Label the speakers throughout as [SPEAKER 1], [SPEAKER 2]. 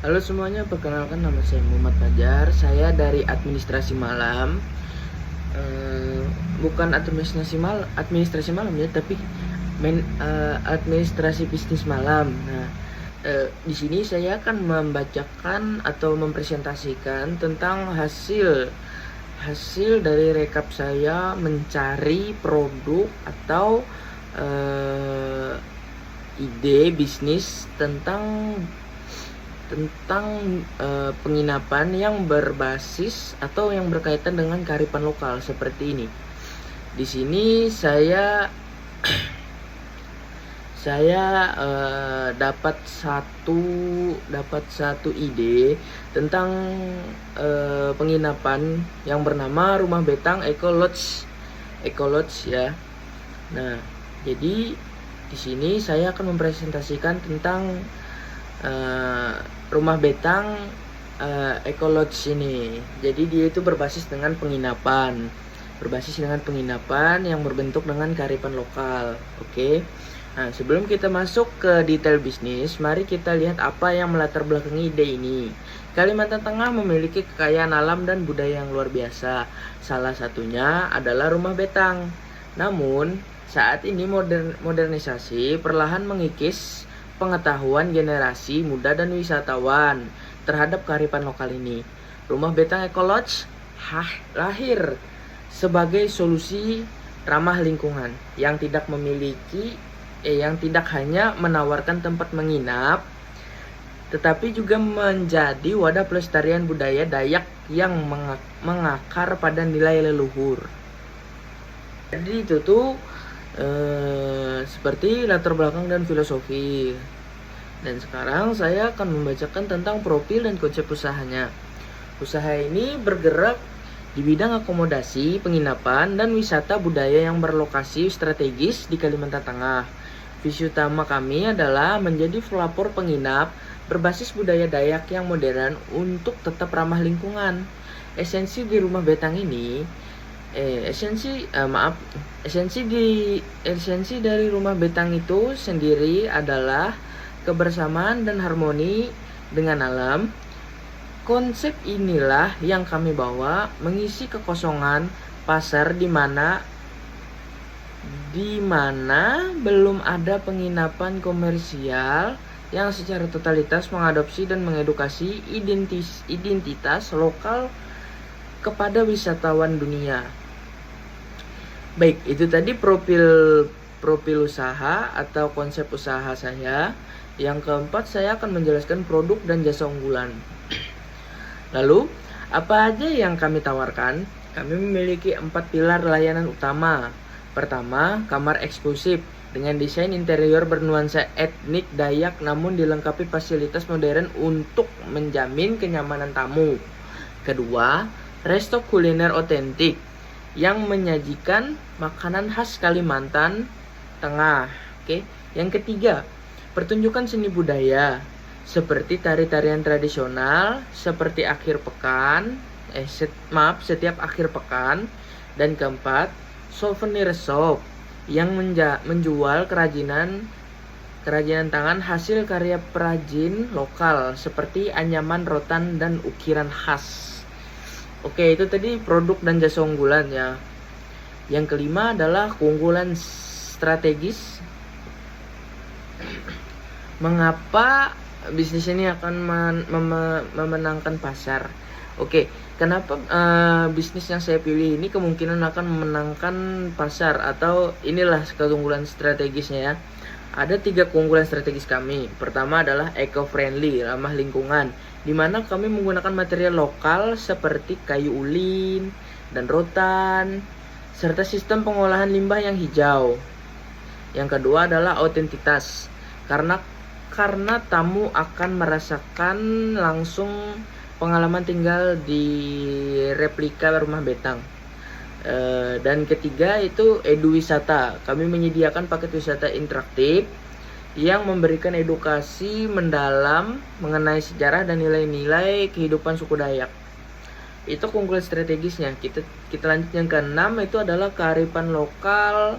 [SPEAKER 1] Halo semuanya, perkenalkan nama saya Muhammad Fajar. Saya dari administrasi malam. Bukan administrasi malam ya, tapi administrasi bisnis malam. Nah, di sini saya akan membacakan atau mempresentasikan tentang hasil dari rekap saya mencari produk atau ide bisnis tentang penginapan yang berbasis atau yang berkaitan dengan kearifan lokal seperti ini. Di sini saya dapat satu ide tentang penginapan yang bernama Rumah Betang Eco Lodge ya. Nah, jadi di sini saya akan mempresentasikan tentang Rumah Betang Eco Lodge ini. Jadi dia itu berbasis dengan penginapan yang berbentuk dengan kearifan lokal. Oke. Nah, sebelum kita masuk ke detail bisnis, mari kita lihat apa yang melatar belakangi ide ini. Kalimantan Tengah memiliki kekayaan alam dan budaya yang luar biasa. Salah satunya adalah Rumah Betang. Namun, saat ini modernisasi perlahan mengikis pengetahuan generasi muda dan wisatawan terhadap kearifan lokal ini. Rumah Betang Eco Lodge lahir sebagai solusi ramah lingkungan yang tidak hanya menawarkan tempat menginap, tetapi juga menjadi wadah pelestarian budaya Dayak yang mengakar pada nilai leluhur. Jadi itu tuh seperti latar belakang dan filosofi. Dan sekarang saya akan membacakan tentang profil dan konsep usahanya. Usaha ini bergerak di bidang akomodasi, penginapan, dan wisata budaya yang berlokasi strategis di Kalimantan Tengah. Visi utama kami adalah menjadi pelapor penginap berbasis budaya Dayak yang modern untuk tetap ramah lingkungan. Esensi di Rumah Betang ini esensi dari Rumah Betang itu sendiri adalah kebersamaan dan harmoni dengan alam. Konsep inilah yang kami bawa mengisi kekosongan pasar di mana belum ada penginapan komersial yang secara totalitas mengadopsi dan mengedukasi identitas lokal kepada wisatawan dunia. Baik, itu tadi profil usaha atau konsep usaha saya. Yang keempat, saya akan menjelaskan produk dan jasa unggulan. Lalu, apa aja yang kami tawarkan? Kami memiliki 4 pilar layanan utama. Pertama, kamar eksklusif dengan desain interior bernuansa etnik Dayak namun dilengkapi fasilitas modern untuk menjamin kenyamanan tamu. Kedua, resto kuliner otentik yang menyajikan makanan khas Kalimantan Tengah. Oke. Yang ketiga, pertunjukan seni budaya seperti tari-tarian tradisional seperti setiap akhir pekan. Dan keempat, souvenir shop yang menjual kerajinan tangan hasil karya perajin lokal seperti anyaman, rotan, dan ukiran khas. Oke, itu tadi produk dan jasa unggulan ya. Yang kelima adalah keunggulan strategis. Mengapa bisnis ini akan memenangkan pasar? Oke, kenapa bisnis yang saya pilih ini kemungkinan akan memenangkan pasar atau inilah keunggulan strategisnya ya. Ada 3 keunggulan strategis kami. Pertama adalah eco-friendly, ramah lingkungan, di mana kami menggunakan material lokal seperti kayu ulin dan rotan, serta sistem pengolahan limbah yang hijau. Yang kedua adalah autentitas, karena tamu akan merasakan langsung pengalaman tinggal di replika Rumah Betang. Dan ketiga itu eduwisata. Kami menyediakan paket wisata interaktif yang memberikan edukasi mendalam mengenai sejarah dan nilai-nilai kehidupan suku Dayak. Itu keunggulan strategisnya. Kita lanjut yang keenam, itu adalah kearifan lokal,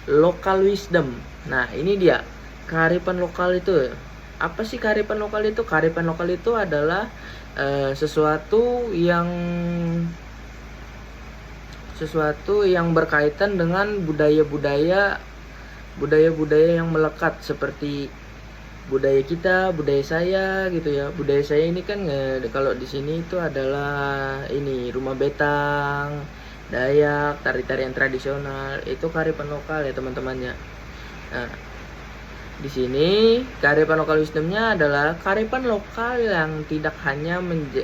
[SPEAKER 1] local wisdom. Nah, ini dia kearifan lokal itu Apa sih kearifan lokal itu? Kearifan lokal itu adalah sesuatu yang berkaitan dengan budaya-budaya yang melekat, seperti budaya kita, budaya saya gitu ya. Budaya saya ini kan kalau di sini itu adalah ini rumah betang, Dayak, tari-tarian tradisional, itu kearifan lokal ya teman-temannya. Nah, di sini kearifan lokal wisdomnya adalah kearifan lokal yang tidak hanya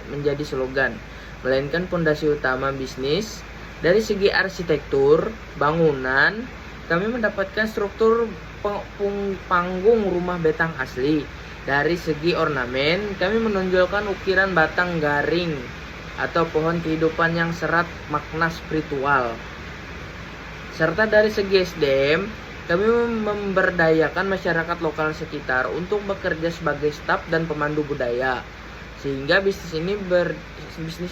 [SPEAKER 1] menjadi slogan, melainkan fondasi utama bisnis. Dari segi arsitektur bangunan, kami mendapatkan struktur panggung rumah betang asli. Dari segi ornamen, kami menonjolkan ukiran batang garing atau pohon kehidupan yang serat makna spiritual. Serta dari segi SDM, kami memberdayakan masyarakat lokal sekitar untuk bekerja sebagai staf dan pemandu budaya, sehingga bisnis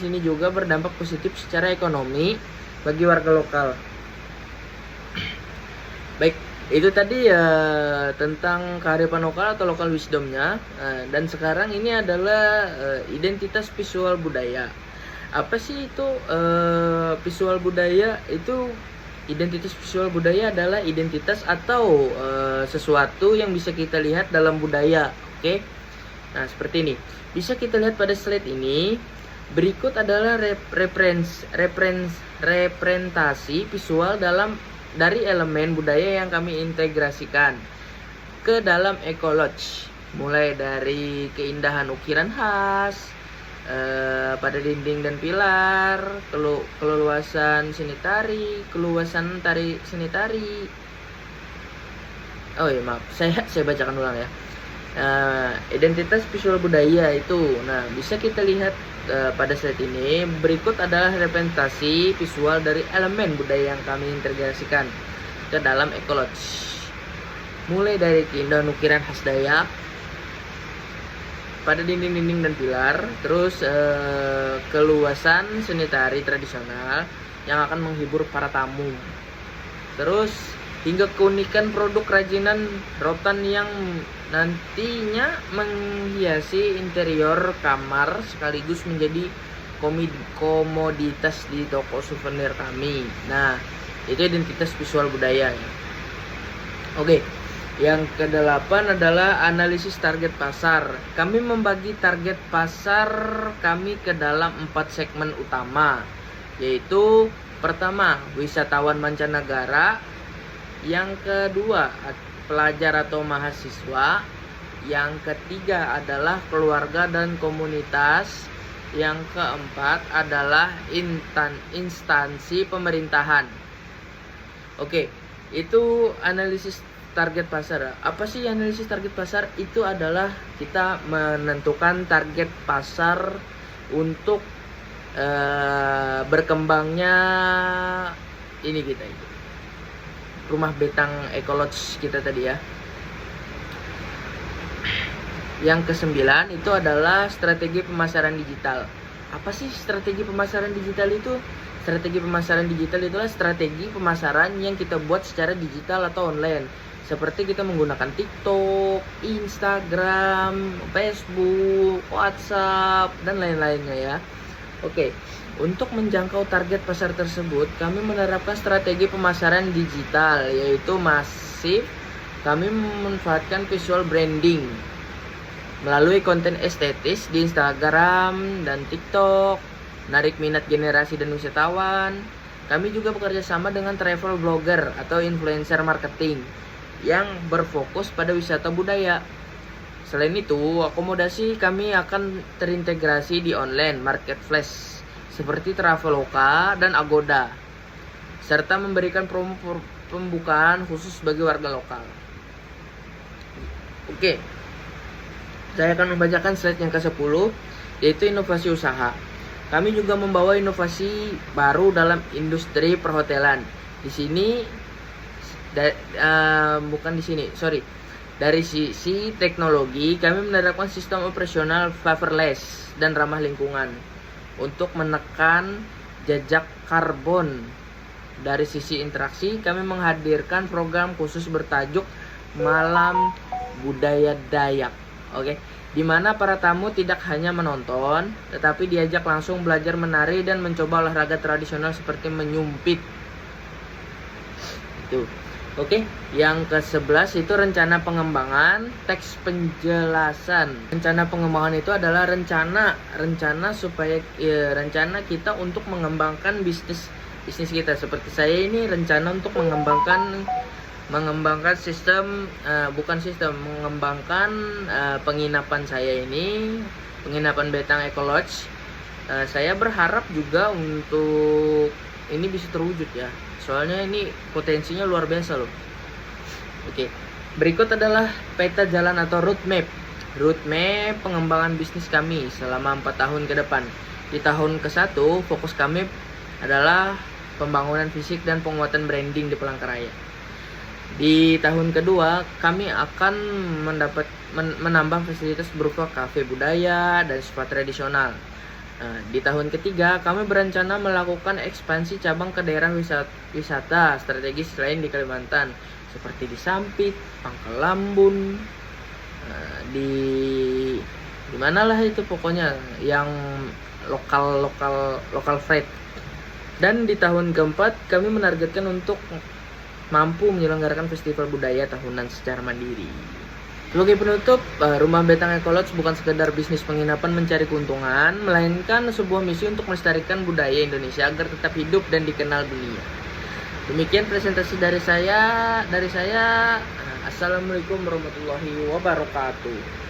[SPEAKER 1] ini juga berdampak positif secara ekonomi bagi warga lokal. Baik, itu tadi ya tentang kearifan lokal atau local wisdomnya. Dan sekarang ini adalah identitas visual budaya. Apa sih itu visual budaya? Itu identitas visual budaya adalah identitas atau sesuatu yang bisa kita lihat dalam budaya. Oke. Nah, seperti ini. Bisa kita lihat pada slide ini. Berikut adalah representasi visual dari elemen budaya yang kami integrasikan ke dalam Ecolodge, mulai dari keindahan ukiran khas pada dinding dan pilar, keluasan seni tari, oh ya maaf, saya bacakan ulang ya. Identitas visual budaya itu, nah bisa kita lihat pada slide ini. Berikut adalah representasi visual dari elemen budaya yang kami integrasikan ke dalam Ecolodge, mulai dari keindahan ukiran khas Dayak pada dinding-dinding dan pilar, terus keluasan seni tari tradisional yang akan menghibur para tamu, terus hingga keunikan produk kerajinan rotan yang nantinya menghiasi interior kamar sekaligus menjadi komoditas di toko souvenir kami. Nah, itu identitas visual budaya ya. Oke, yang ke-8 adalah analisis target pasar. Kami membagi target pasar kami ke dalam 4 segmen utama, yaitu pertama, wisatawan mancanegara, yang kedua, pelajar atau mahasiswa, yang ketiga adalah keluarga dan komunitas, yang keempat adalah instansi pemerintahan. Oke, itu analisis target pasar. Apa sih analisis target pasar? Itu adalah kita menentukan target pasar untuk berkembangnya ini kita itu rumah betang Ecolodge kita tadi ya. Yang ke-9 itu adalah strategi pemasaran digital. Apa sih strategi pemasaran digital itu? Strategi pemasaran digital itulah strategi pemasaran yang kita buat secara digital atau online. Seperti kita menggunakan TikTok, Instagram, Facebook, WhatsApp, dan lain-lainnya ya. Oke. Untuk menjangkau target pasar tersebut, kami menerapkan strategi pemasaran digital, yaitu masif. Kami memanfaatkan visual branding melalui konten estetis di Instagram dan TikTok, menarik minat generasi dan wisatawan. Kami juga bekerja sama dengan travel blogger atau influencer marketing yang berfokus pada wisata budaya. Selain itu, akomodasi kami akan terintegrasi di online marketplace seperti Traveloka dan Agoda, serta memberikan promo pembukaan khusus bagi warga lokal. Oke, saya akan membacakan slide yang ke-10, yaitu inovasi usaha. Kami juga membawa inovasi baru dalam industri perhotelan. Dari sisi teknologi, kami menerapkan sistem operasional paperless dan ramah lingkungan untuk menekan jejak karbon. Dari sisi interaksi, kami menghadirkan program khusus bertajuk Malam Budaya Dayak. Oke, di mana para tamu tidak hanya menonton, tetapi diajak langsung belajar menari dan mencoba olahraga tradisional seperti menyumpit. Itu. Oke, yang ke-11 itu rencana pengembangan, teks penjelasan. Rencana pengembangan itu adalah rencana supaya rencana kita untuk mengembangkan bisnis kita. Seperti saya ini rencana untuk mengembangkan sistem mengembangkan penginapan saya ini, penginapan Betang Eco Lodge. Saya berharap juga untuk ini bisa terwujud ya. Soalnya ini potensinya luar biasa loh. Oke. Berikut adalah peta jalan atau roadmap pengembangan bisnis kami selama 4 tahun ke depan. Di tahun ke-1 fokus kami adalah pembangunan fisik dan penguatan branding di Palangkaraya. Di tahun kedua kami akan menambah fasilitas berupa kafe budaya dan spa tradisional. Di tahun ketiga, kami berencana melakukan ekspansi cabang ke daerah wisata strategis lain di Kalimantan, seperti di Sampit, Pangkal Lambun, di manalah itu pokoknya yang lokal freight. Dan di tahun keempat, kami menargetkan untuk mampu menyelenggarakan festival budaya tahunan secara mandiri. Sebagai penutup, Rumah Betang Eco Lodge bukan sekedar bisnis penginapan mencari keuntungan, melainkan sebuah misi untuk melestarikan budaya Indonesia agar tetap hidup dan dikenal dunia. Demikian presentasi dari saya. Assalamualaikum warahmatullahi wabarakatuh.